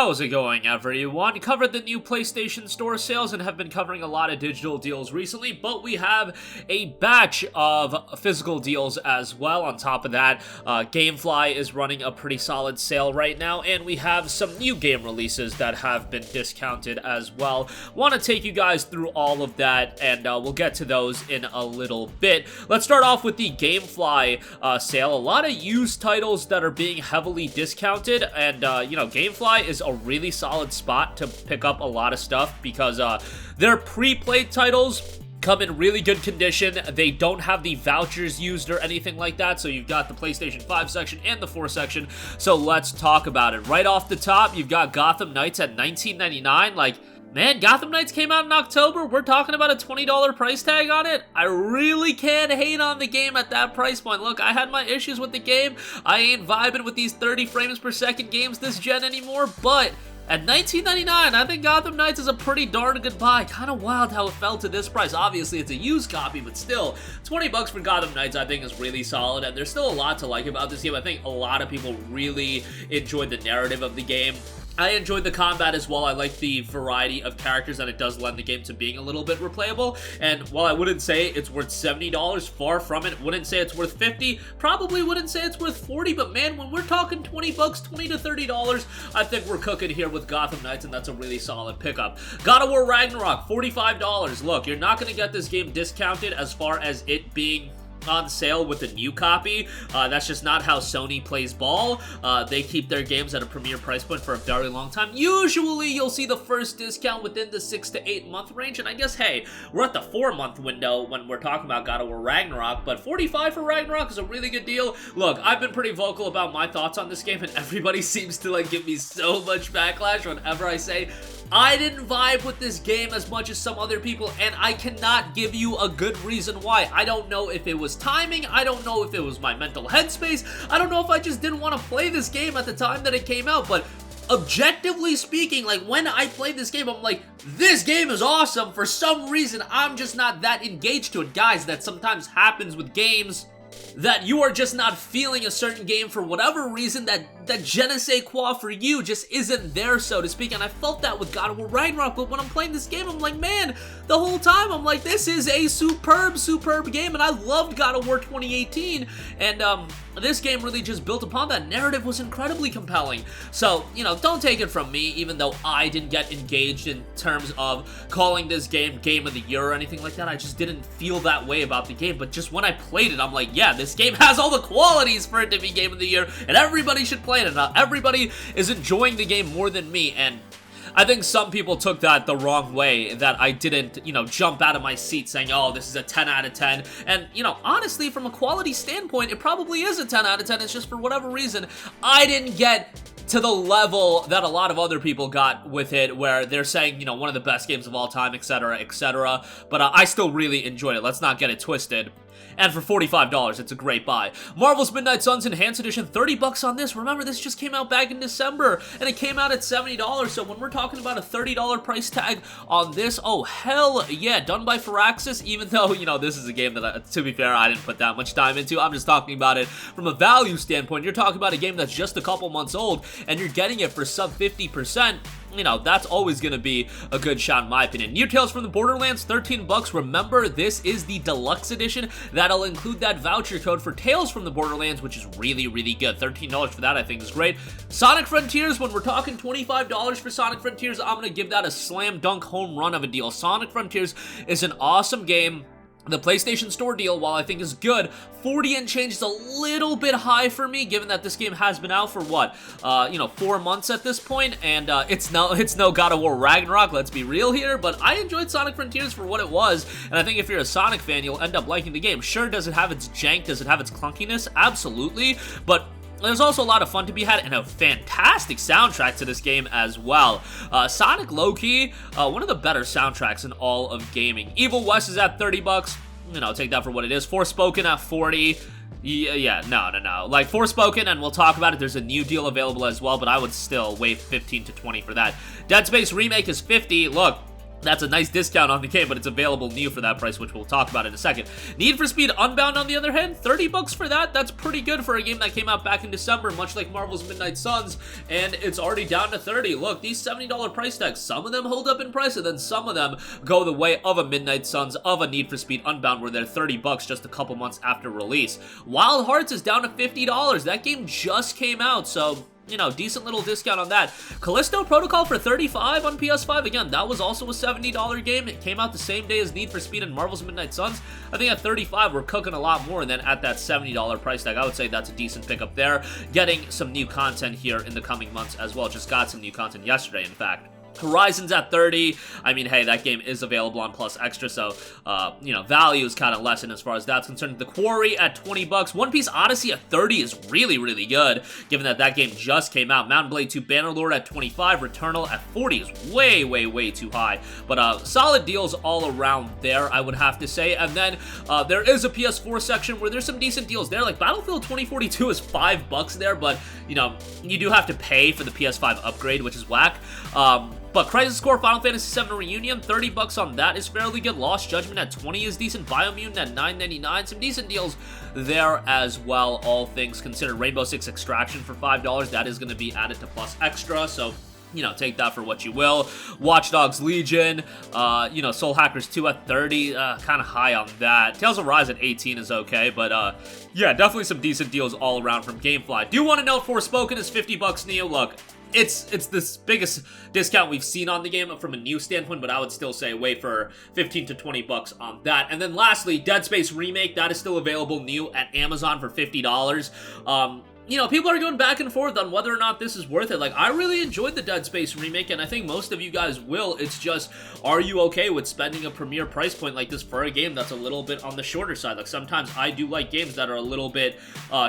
How's it going, everyone? Covered the new PlayStation Store sales and have been covering a lot of digital deals recently, but we have a batch of physical deals as well. On top of that, GameFly is running a pretty solid sale right now, and we have some new game releases that have been discounted as well. Want to take you guys through all of that, and we'll get to those in a little bit. Let's start off with the GameFly sale. A lot of used titles that are being heavily discounted, and you know, GameFly is a really solid spot to pick up a lot of stuff because their pre-played titles come in really good condition. They don't have the vouchers used or anything like that, so you've got the PlayStation 5 section and the 4 section, so let's talk about it. Right off the top, you've got Gotham Knights at $19.99. Like, man, Gotham Knights came out in October. We're talking about a $20 price tag on it. I really can't hate on the game at that price point. Look, I had my issues with the game. I ain't vibing with these 30 frames per second games this gen anymore, but at $19.99, I think Gotham Knights is a pretty darn good buy. Kind of wild how it fell to this price. Obviously, it's a used copy, but still, 20 bucks for Gotham Knights I think is really solid, and there's still a lot to like about this game. I think a lot of people really enjoyed the narrative of the game. I enjoyed the combat as well. I like the variety of characters that it does lend the game to being a little bit replayable. And while I wouldn't say it's worth $70, far from it, wouldn't say it's worth $50, probably wouldn't say it's worth $40, but man, when we're talking 20 bucks, $20 to $30, I think we're cooking here with Gotham Knights, and that's a really solid pickup. God of War Ragnarok, $45. Look, you're not going to get this game discounted as far as it being on sale with the new copy. That's just not how Sony plays ball. They keep their games at a premier price point for a very long time. Usually, you'll see the first discount within the 6 to 8 month range, and I guess, hey, we're at the 4-month window when we're talking about God of War Ragnarok, but $45 for Ragnarok is a really good deal. Look, I've been pretty vocal about my thoughts on this game, and everybody seems to, like, give me so much backlash whenever I say I didn't vibe with this game as much as some other people, and I cannot give you a good reason why. I don't know if it was timing, I don't know if it was my mental headspace, I don't know if I just didn't want to play this game at the time that it came out, but objectively speaking, like, when I played this game, I'm like, this game is awesome. For some reason, I'm just not that engaged to it. Guys, that sometimes happens with games, that you are just not feeling a certain game for whatever reason, that je ne sais quoi for you just isn't there, so to speak, and I felt that with God of War Ragnarok. But when I'm playing this game, I'm like, man, the whole time I'm like, this is a superb game, and I loved God of War 2018, and this game really just built upon that. Narrative was incredibly compelling. So, you know, don't take it from me, even though I didn't get engaged in terms of calling this game Game of the Year or anything like that. I just didn't feel that way about the game, but just when I played it, I'm like, yeah, this game has all the qualities for it to be Game of the Year, and everybody should play it, and everybody is enjoying the game more than me, and I think some people took that the wrong way, that I didn't, you know, jump out of my seat saying, oh, this is a 10 out of 10. And, you know, honestly, from a quality standpoint, it probably is a 10 out of 10. It's just for whatever reason, I didn't get to the level that a lot of other people got with it, where they're saying, you know, one of the best games of all time, etc., etc. But I still really enjoyed it. Let's not get it twisted. And for $45, it's a great buy. Marvel's Midnight Suns Enhanced Edition, 30 bucks on this. Remember, this just came out back in December, and it came out at $70, so when we're talking about a $30 price tag on this, oh, hell yeah, done by Firaxis, even though, you know, this is a game that, to be fair, I didn't put that much time into. I'm just talking about it from a value standpoint. You're talking about a game that's just a couple months old, and you're getting it for sub 50%. You know, that's always going to be a good shot in my opinion. New Tales from the Borderlands, 13 bucks. Remember, this is the deluxe edition. That'll include that voucher code for Tales from the Borderlands, which is really, really good. $13 for that, I think, is great. Sonic Frontiers, when we're talking $25 for Sonic Frontiers, I'm going to give that a slam dunk home run of a deal. Sonic Frontiers is an awesome game. The PlayStation Store deal, while I think is good, 40 and change is a little bit high for me, given that this game has been out for, what, you know, 4 months at this point, and it's no God of War Ragnarok, let's be real here, but I enjoyed Sonic Frontiers for what it was, and I think if you're a Sonic fan, you'll end up liking the game. Sure, does it have its jank, does it have its clunkiness? Absolutely, but there's also a lot of fun to be had, and a fantastic soundtrack to this game as well. Sonic low-key, one of the better soundtracks in all of gaming. Evil West is at 30 bucks. You know, take that for what it is. Forspoken at 40. Yeah, no. Like, Forspoken, and we'll talk about it, there's a new deal available as well, but I would still wait 15 to 20 for that. Dead Space Remake is 50. Look, That's a nice discount on the game, but it's available new for that price, which we'll talk about in a second. Need for Speed Unbound, on the other hand, 30 bucks for that. That's pretty good for a game that came out back in December, much like Marvel's Midnight Suns, and it's already down to 30. Look, these $70 price tags, some of them hold up in price, and then some of them go the way of a Midnight Suns, of a Need for Speed Unbound, where they're 30 bucks just a couple months after release. Wild Hearts is down to $50. That game just came out, so you know, decent little discount on that. Callisto Protocol for $35 on PS5. Again, that was also a $70 game. It came out the same day as Need for Speed and Marvel's Midnight Suns. I think at $35, we're cooking a lot more than at that $70 price tag. I would say that's a decent pickup there. Getting some new content here in the coming months as well. Just got some new content yesterday, in fact. Horizon's at 30. I mean, hey, that game is available on Plus Extra, so, you know, value is kind of lessened as far as that's concerned. The Quarry at 20 bucks. One Piece Odyssey at 30 is really, really good, given that that game just came out. Mountain Blade 2 Bannerlord at 25. Returnal at 40 is way, way, way too high. But, solid deals all around there, I would have to say. And then, there is a PS4 section where there's some decent deals there. Like, Battlefield 2042 is 5 bucks there, but, you know, you do have to pay for the PS5 upgrade, which is whack. But Crisis Core Final Fantasy VII Reunion, 30 bucks on that is fairly good. Lost Judgment at 20 is decent. Biomutant at $9.99. Some decent deals there as well, all things considered. Rainbow Six Extraction for $5. That is going to be added to Plus Extra, so you know, take that for what you will. Watch Dogs Legion, you know, Soul Hackers 2 at 30, kind of high on that. Tales of Rise at 18 is okay, but, yeah, definitely some decent deals all around from GameFly. Do want to note Forspoken is 50 bucks, Neo. Look, it's the biggest discount we've seen on the game from a new standpoint, but I would still say wait for 15 to 20 bucks on that. And then lastly, Dead Space Remake, that is still available new at Amazon for $50. You know, people are going back and forth on whether or not this is worth it. Like, I really enjoyed the Dead Space remake, and I think most of you guys will. It's just, are you okay with spending a premier price point like this for a game that's a little bit on the shorter side? Like, sometimes I do like games that are a little bit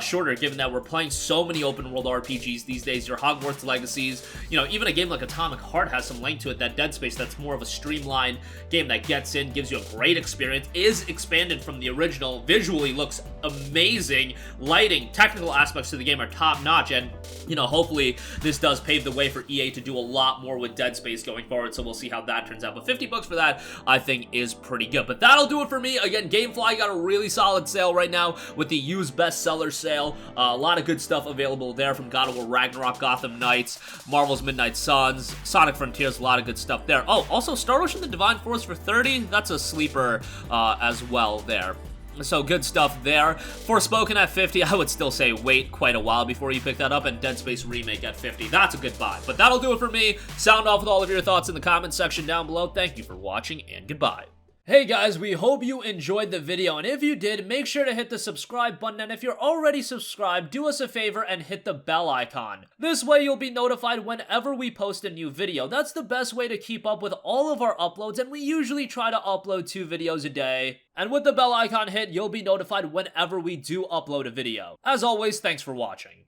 shorter, given that we're playing so many open world RPGs these days. Your Hogwarts Legacies, you know, even a game like Atomic Heart has some length to it. That Dead Space, that's more of a streamlined game that gets in, gives you a great experience, is expanded from the original, visually looks amazing, lighting, technical aspects to the game are top-notch, and, you know, hopefully this does pave the way for EA to do a lot more with Dead Space going forward, so we'll see how that turns out. But 50 bucks for that, I think, is pretty good. But that'll do it for me. Again, GameFly got a really solid sale right now with the used bestseller sale. A lot of good stuff available there from God of War Ragnarok, Gotham Knights, Marvel's Midnight Suns, Sonic Frontiers, a lot of good stuff there. Oh, also Star Ocean the Divine Force for 30. That's a sleeper as well there. So good stuff there. Forspoken at 50, I would still say wait quite a while before you pick that up, and Dead Space Remake at 50. That's a good buy. But that'll do it for me. Sound off with all of your thoughts in the comments section down below. Thank you for watching, and goodbye. Hey guys, we hope you enjoyed the video, and if you did, make sure to hit the subscribe button, and if you're already subscribed, do us a favor and hit the bell icon. This way you'll be notified whenever we post a new video. That's the best way to keep up with all of our uploads, and we usually try to upload 2 videos a day. And with the bell icon hit, you'll be notified whenever we do upload a video. As always, thanks for watching.